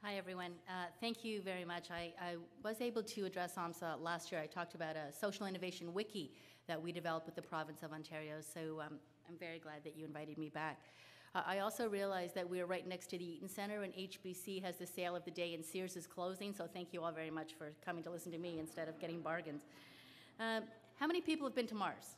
Hi, everyone. Thank you very much. I was able to address OMSSA last year. I talked about a social innovation wiki that we developed with the province of Ontario, so I'm very glad that you invited me back. I also realized that we're right next to the Eaton Centre, and HBC has the sale of the day, and Sears is closing, so thank you all very much for coming to listen to me instead of getting bargains. How many people have been to Mars?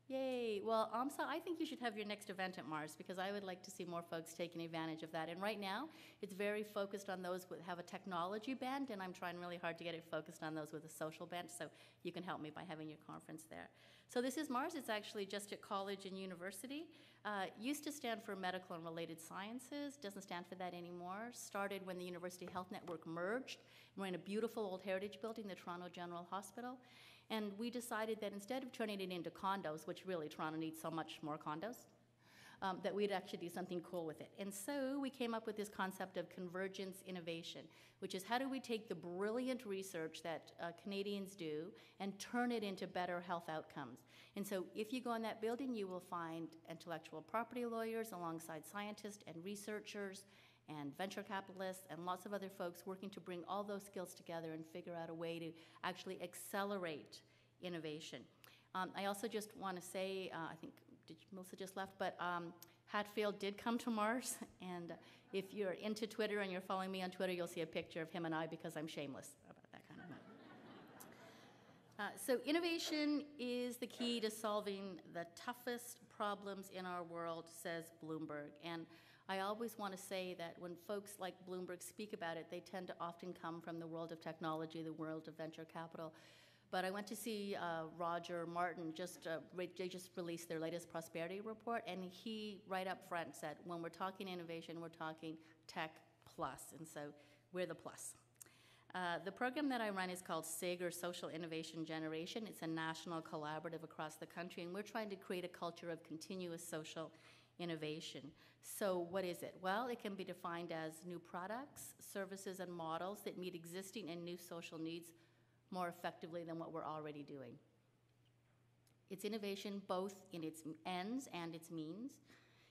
Yay. Well, OMSSA, I think you should have your next event at Mars because I would like to see more folks taking advantage of that. And right now, it's very focused on those that have a technology bent, and I'm trying really hard to get it focused on those with a social bent, so you can help me by having your conference there. So this is Mars. It's actually just at college and university. Used to stand for medical and related sciences. Doesn't stand for that anymore. Started when the University Health Network merged. We're in a beautiful old heritage building, the Toronto General Hospital. And we decided that instead of turning it into condos, which really Toronto needs so much more condos, that we'd actually do something cool with it. And so we came up with this concept of convergence innovation, which is how do we take the brilliant research that Canadians do and turn it into better health outcomes. And so if you go in that building, you will find intellectual property lawyers alongside scientists and researchers and venture capitalists and lots of other folks working to bring all those skills together and figure out a way to actually accelerate innovation. I also just want to say, I think Melissa just left, but Hatfield did come to Mars, and if you're into Twitter and you're following me on Twitter, you'll see a picture of him and I because I'm shameless about that kind of thing. So innovation is the key to solving the toughest problems in our world, says Bloomberg. And I always want to say that when folks like Bloomberg speak about it, they tend to often come from the world of technology, the world of venture capital. But I went to see Roger Martin, they just released their latest prosperity report, and he right up front said, when we're talking innovation, we're talking tech plus, and so we're the plus. The program that I run is called SIG, or Social Innovation Generation. It's a national collaborative across the country, and we're trying to create a culture of continuous social innovation. So what is it? Well, it can be defined as new products, services, and models that meet existing and new social needs more effectively than what we're already doing. It's innovation both in its ends and its means.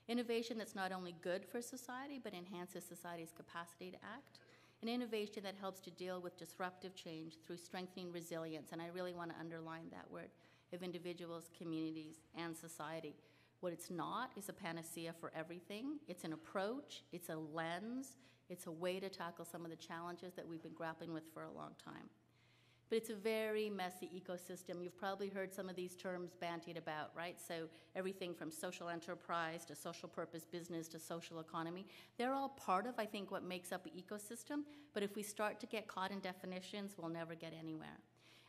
Innovation that's not only good for society, but enhances society's capacity to act. An innovation that helps to deal with disruptive change through strengthening resilience, and I really want to underline that word, of individuals, communities, and society. What it's not is a panacea for everything. It's an approach, it's a lens, it's a way to tackle some of the challenges that we've been grappling with for a long time. But it's a very messy ecosystem. You've probably heard some of these terms bandied about, right? So everything from social enterprise to social purpose business to social economy, they're all part of, I think, what makes up an ecosystem. But if we start to get caught in definitions, we'll never get anywhere.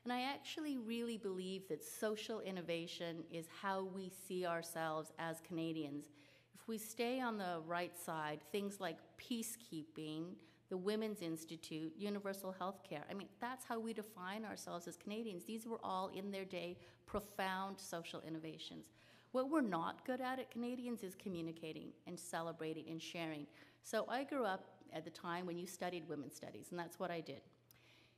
And I actually really believe that social innovation is how we see ourselves as Canadians. If we stay on the right side, things like peacekeeping, the Women's Institute, universal health care, I mean, that's how we define ourselves as Canadians. These were all, in their day, profound social innovations. What we're not good at Canadians is communicating and celebrating and sharing. So I grew up at the time when you studied women's studies, and that's what I did.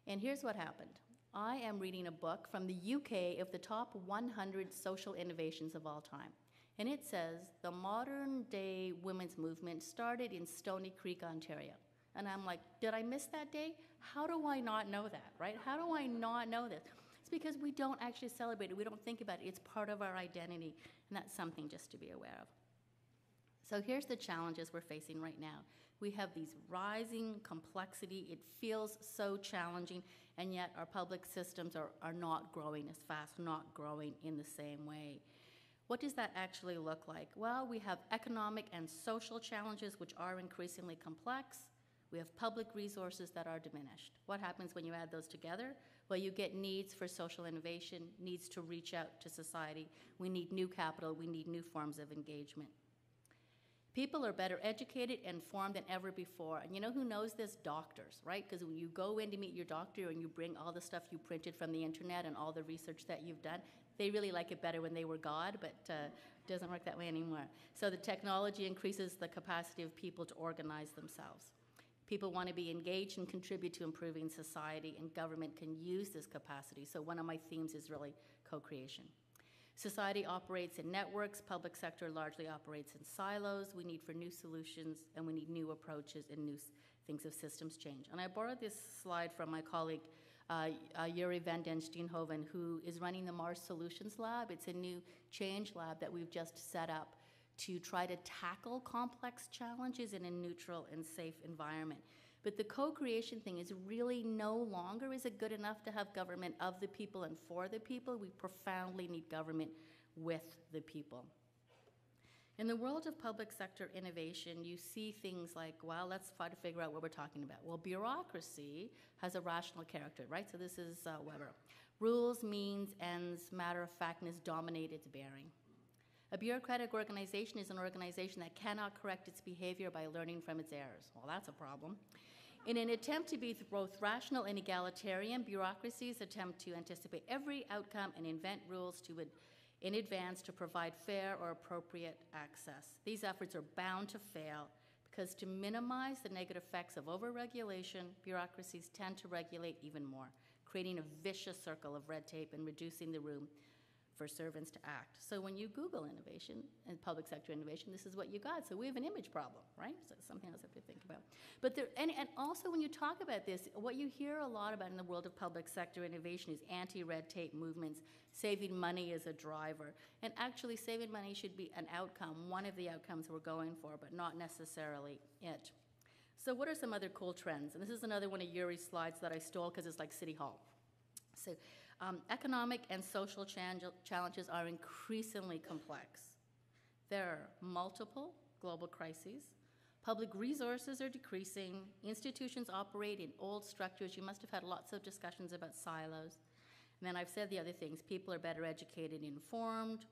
And here's what happened. I am reading a book from the UK of the top 100 social innovations of all time. And it says the modern day women's movement started in Stony Creek, Ontario. And I'm like, did I miss that day? How do I not know that, right? How do I not know this? It's because we don't actually celebrate it. We don't think about it. It's part of our identity. And that's something just to be aware of. So here's the challenges we're facing right now. We have these rising complexity. It feels so challenging, and yet our public systems are not growing as fast, not growing in the same way. What does that actually look like? Well, we have economic and social challenges which are increasingly complex. We have public resources that are diminished. What happens when you add those together? Well, you get needs for social innovation, needs to reach out to society. We need new capital. We need new forms of engagement. People are better educated and informed than ever before. And you know who knows this? Doctors, right? Because when you go in to meet your doctor and you bring all the stuff you printed from the internet and all the research that you've done, they really like it better when they were God, but it doesn't work that way anymore. So the technology increases the capacity of people to organize themselves. People want to be engaged and contribute to improving society, and government can use this capacity. So one of my themes is really co-creation. Society operates in networks, public sector largely operates in silos. We need for new solutions, and we need new approaches and new things of systems change. And I borrowed this slide from my colleague, Yuri van den Steenhoven, who is running the Mars Solutions Lab. It's a new change lab that we've just set up to try to tackle complex challenges in a neutral and safe environment. But the co-creation thing is really no longer is it good enough to have government of the people and for the people. We profoundly need government with the people. In the world of public sector innovation, you see things like, well, let's try to figure out what we're talking about. Well, bureaucracy has a rational character, right? So this is Weber. Rules, means, ends, matter-of-factness dominate its bearing. A bureaucratic organization is an organization that cannot correct its behavior by learning from its errors. Well, that's a problem. In an attempt to be both rational and egalitarian, bureaucracies attempt to anticipate every outcome and invent rules in advance to provide fair or appropriate access. These efforts are bound to fail because to minimize the negative effects of overregulation, bureaucracies tend to regulate even more, creating a vicious circle of red tape and reducing the room for servants to act. So when you Google innovation and public sector innovation, this is what you got. So we have an image problem, right? So something else I have to think about. But and also when you talk about this, what you hear a lot about in the world of public sector innovation is anti-red tape movements, saving money as a driver. And actually saving money should be an outcome, one of the outcomes we're going for, but not necessarily it. So what are some other cool trends? And this is another one of Yuri's slides that I stole because it's like City Hall. So economic and social challenges are increasingly complex. There are multiple global crises. Public resources are decreasing. Institutions operate in old structures. You must have had lots of discussions about silos. And then I've said the other things. People are better educated, informed,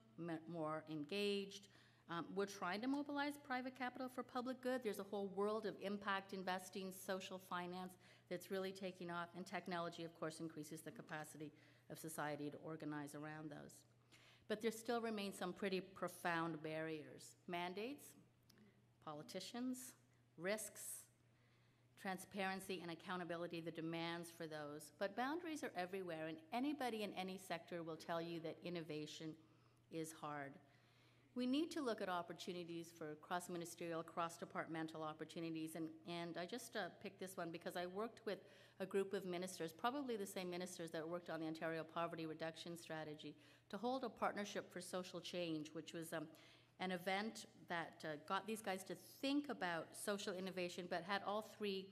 more engaged. We're trying to mobilize private capital for public good. There's a whole world of impact investing, social finance that's really taking off, and technology, of course, increases the capacity of society to organize around those. But there still remain some pretty profound barriers. Mandates, politicians, risks, transparency and accountability, the demands for those. But boundaries are everywhere, and anybody in any sector will tell you that innovation is hard. We need to look at opportunities for cross-ministerial, cross-departmental opportunities, and I just picked this one because I worked with a group of ministers, probably the same ministers that worked on the Ontario Poverty Reduction Strategy, to hold a partnership for social change, which was an event that got these guys to think about social innovation, but had all three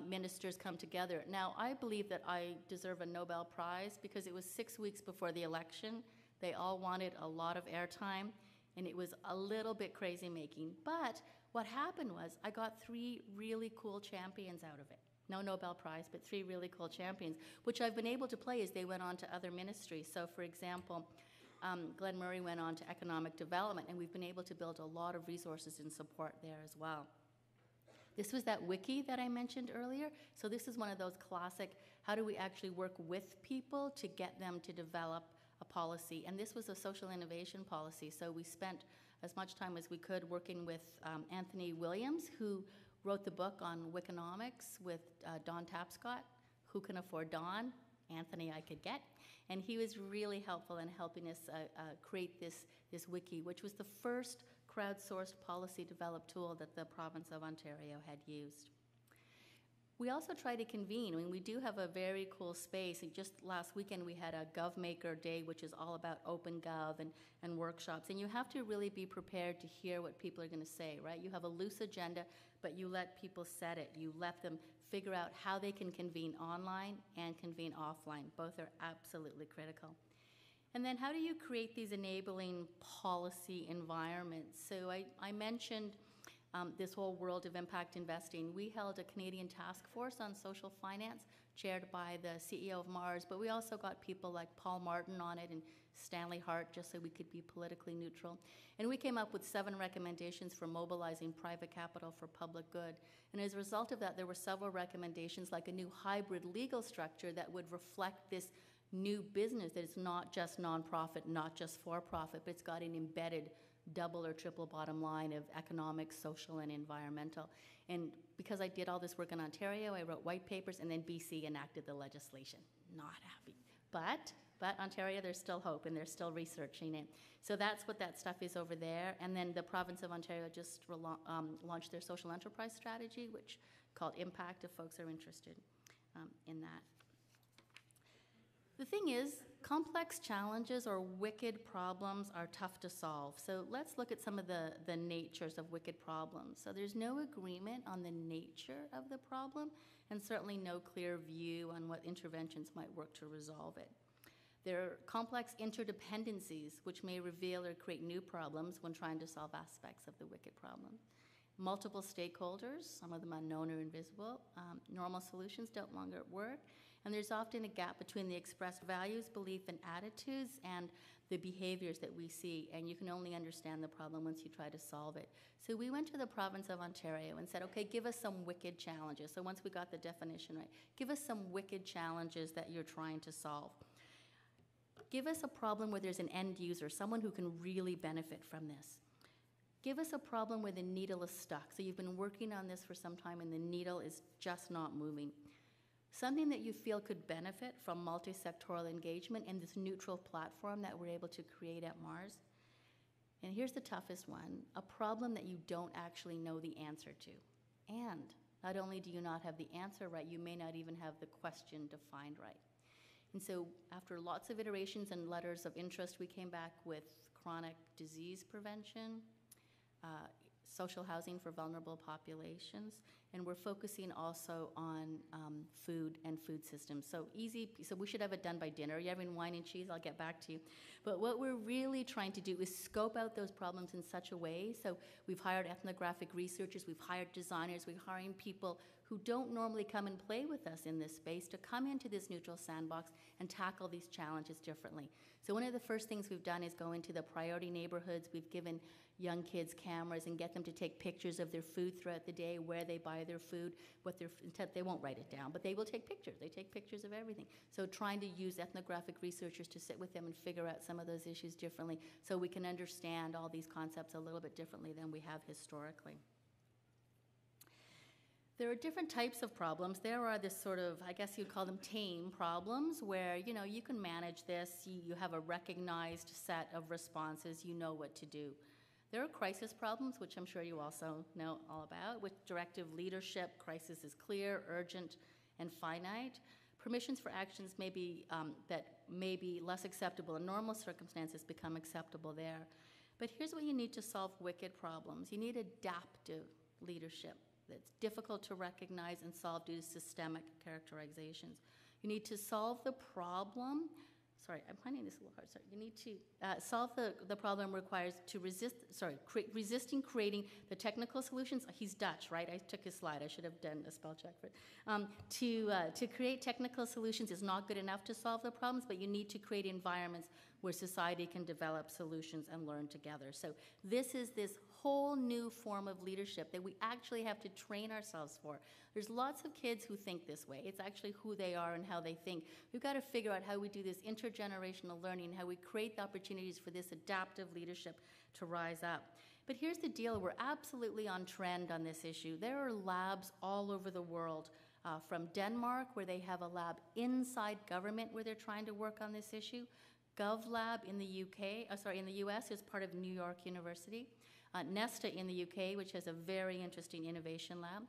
ministers come together. Now, I believe that I deserve a Nobel Prize because it was 6 weeks before the election. They all wanted a lot of airtime, and it was a little bit crazy making. But what happened was I got 3 really cool champions out of it. No Nobel Prize, but 3 really cool champions, which I've been able to play as they went on to other ministries. So for example, Glenn Murray went on to economic development, and we've been able to build a lot of resources and support there as well. This was that wiki that I mentioned earlier. So this is one of those classic, how do we actually work with people to get them to develop a policy? And this was a social innovation policy. So we spent as much time as we could working with Anthony Williams, who wrote the book on Wiconomics with Don Tapscott. Who can afford Don? Anthony I could get. And he was really helpful in helping us create this wiki, which was the first crowdsourced policy developed tool that the province of Ontario had used. We also try to convene. I mean, we do have a very cool space. And just last weekend we had a GovMaker Day, which is all about open gov and workshops. And you have to really be prepared to hear what people are going to say, right? You have a loose agenda, but you let people set it. You let them figure out how they can convene online and convene offline. Both are absolutely critical. And then how do you create these enabling policy environments? So I mentioned this whole world of impact investing. We held a Canadian task force on social finance, chaired by the CEO of Mars, but we also got people like Paul Martin on it and Stanley Hart, just so we could be politically neutral. And we came up with 7 recommendations for mobilizing private capital for public good. And as a result of that, there were several recommendations, like a new hybrid legal structure that would reflect this new business, that it's not just nonprofit, not just for-profit, but it's got an embedded double or triple bottom line of economic, social, and environmental. And because I did all this work in Ontario, I wrote white papers, and then BC enacted the legislation. Not happy. But But Ontario, there's still hope, and they're still researching it. So that's what that stuff is over there. And then the province of Ontario just launched their social enterprise strategy, which called Impact, if folks are interested in that. The thing is, complex challenges or wicked problems are tough to solve. So let's look at some of the natures of wicked problems. So there's no agreement on the nature of the problem, and certainly no clear view on what interventions might work to resolve it. There are complex interdependencies which may reveal or create new problems when trying to solve aspects of the wicked problem. Multiple stakeholders, some of them unknown or invisible, normal solutions don't longer work, and there's often a gap between the expressed values, belief, and attitudes and the behaviors that we see, and you can only understand the problem once you try to solve it. So we went to the province of Ontario and said, okay, give us some wicked challenges. So once we got the definition right, give us some wicked challenges that you're trying to solve. Give us a problem where there's an end user, someone who can really benefit from this. Give us a problem where the needle is stuck. So you've been working on this for some time and the needle is just not moving. Something that you feel could benefit from multi-sectoral engagement in this neutral platform that we're able to create at Mars. And here's the toughest one, a problem that you don't actually know the answer to. And not only do you not have the answer right, you may not even have the question defined right. And so after lots of iterations and letters of interest, we came back with chronic disease prevention, social housing for vulnerable populations, and we're focusing also on food and food systems. So easy, so we should have it done by dinner. You're having wine and cheese, I'll get back to you. But what we're really trying to do is scope out those problems in such a way, so we've hired ethnographic researchers, we've hired designers, we're hiring people who don't normally come and play with us in this space to come into this neutral sandbox and tackle these challenges differently. So one of the first things we've done is go into the priority neighborhoods. We've given young kids cameras and get them to take pictures of their food throughout the day, where they buy their food, what their, they won't write it down, but they will take pictures. They take pictures of everything. So trying to use ethnographic researchers to sit with them and figure out some of those issues differently so we can understand all these concepts a little bit differently than we have historically. There are different types of problems. There are this sort of, I guess you'd call them tame problems, where you can manage this, you have a recognized set of responses, you know what to do. There are crisis problems, which I'm sure you also know all about. With directive leadership, crisis is clear, urgent, and finite. Permissions for actions may be, that may be less acceptable in normal circumstances become acceptable there. But here's what you need to solve wicked problems. You need adaptive leadership that's difficult to recognize and solve due to systemic characterizations. You need to solve the problem. Sorry, I'm finding this a little hard. Sorry, you need to solve the problem requires to resisting creating the technical solutions. He's Dutch, right? I took his slide. I should have done a spell check for it. To create technical solutions is not good enough to solve the problems, but you need to create environments where society can develop solutions and learn together. So this is this whole new form of leadership that we actually have to train ourselves for. There's lots of kids who think this way. It's actually who they are and how they think. We've got to figure out how we do this intergenerational learning, how we create the opportunities for this adaptive leadership to rise up. But here's the deal, we're absolutely on trend on this issue. There are labs all over the world, from Denmark, where they have a lab inside government where they're trying to work on this issue. GovLab in the in the US is part of New York University. Nesta in the UK, which has a very interesting innovation lab.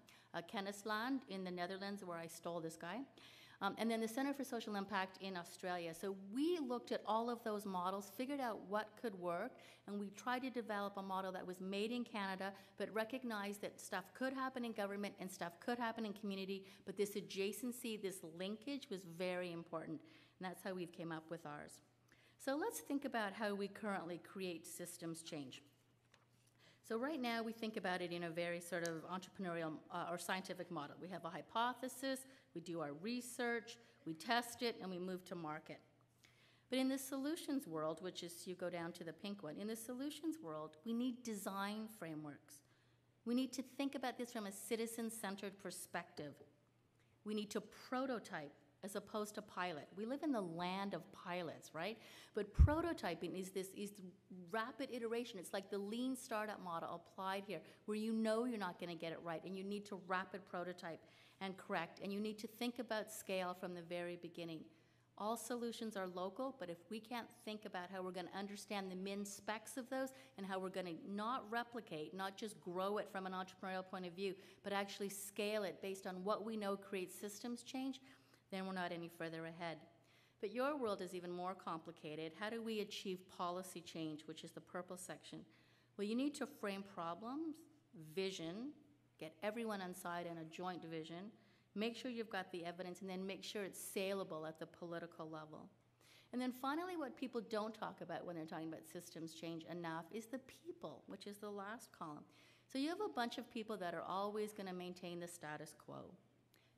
Kennisland in the Netherlands, where I stole this guy. And then the Center for Social Impact in Australia. So we looked at all of those models, figured out what could work, and we tried to develop a model that was made in Canada, but recognized that stuff could happen in government and stuff could happen in community, but this adjacency, this linkage was very important, and that's how we've came up with ours. So let's think about how we currently create systems change. So right now we think about it in a very sort of entrepreneurial or scientific model. We have a hypothesis, we do our research, we test it, and we move to market. But in the solutions world, which is, you go down to the pink one, in the solutions world, we need design frameworks. We need to think about this from a citizen-centered perspective. We need to prototype as opposed to pilot. We live in the land of pilots, right? But prototyping is rapid iteration. It's like the lean startup model applied here, where you know you're not going to get it right, and you need to rapid prototype and correct, and you need to think about scale from the very beginning. All solutions are local, but if we can't think about how we're going to understand the min specs of those and how we're going to not replicate, not just grow it from an entrepreneurial point of view, but actually scale it based on what we know creates systems change, then we're not any further ahead. But your world is even more complicated. How do we achieve policy change, which is the purple section? Well, you need to frame problems, vision, get everyone on side in a joint vision, make sure you've got the evidence, and then make sure it's saleable at the political level. And then finally, what people don't talk about when they're talking about systems change enough is the people, which is the last column. So you have a bunch of people that are always going to maintain the status quo.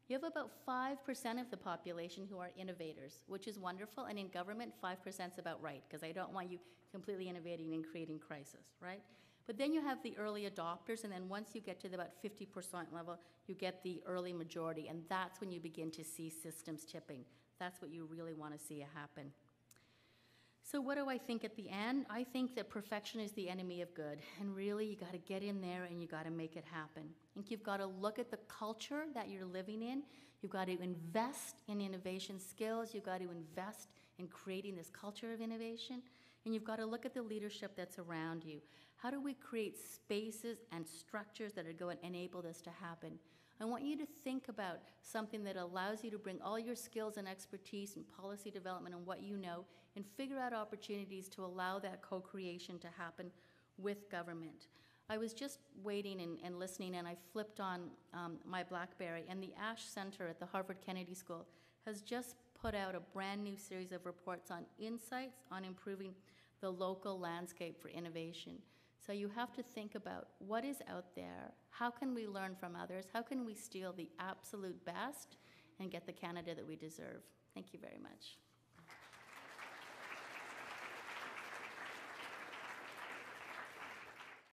You have about 5% of the population who are innovators, which is wonderful, and in government, 5% is about right, because I don't want you completely innovating and creating crisis, right? But then you have the early adopters, and then once you get to the about 50% level, you get the early majority, and that's when you begin to see systems tipping. That's what you really want to see happen. So what do I think at the end? I think that perfection is the enemy of good, and really you got to get in there and you got to make it happen. I think you've got to look at the culture that you're living in. You've got to invest in innovation skills. You've got to invest in creating this culture of innovation, and you've got to look at the leadership that's around you. How do we create spaces and structures that are going to enable this to happen? I want you to think about something that allows you to bring all your skills and expertise and policy development and what you know and figure out opportunities to allow that co-creation to happen with government. I was just waiting and listening, and I flipped on my BlackBerry, and the Ash Center at the Harvard Kennedy School has just put out a brand new series of reports on insights on improving the local landscape for innovation. So you have to think about what is out there, how can we learn from others, how can we steal the absolute best and get the Canada that we deserve. Thank you very much.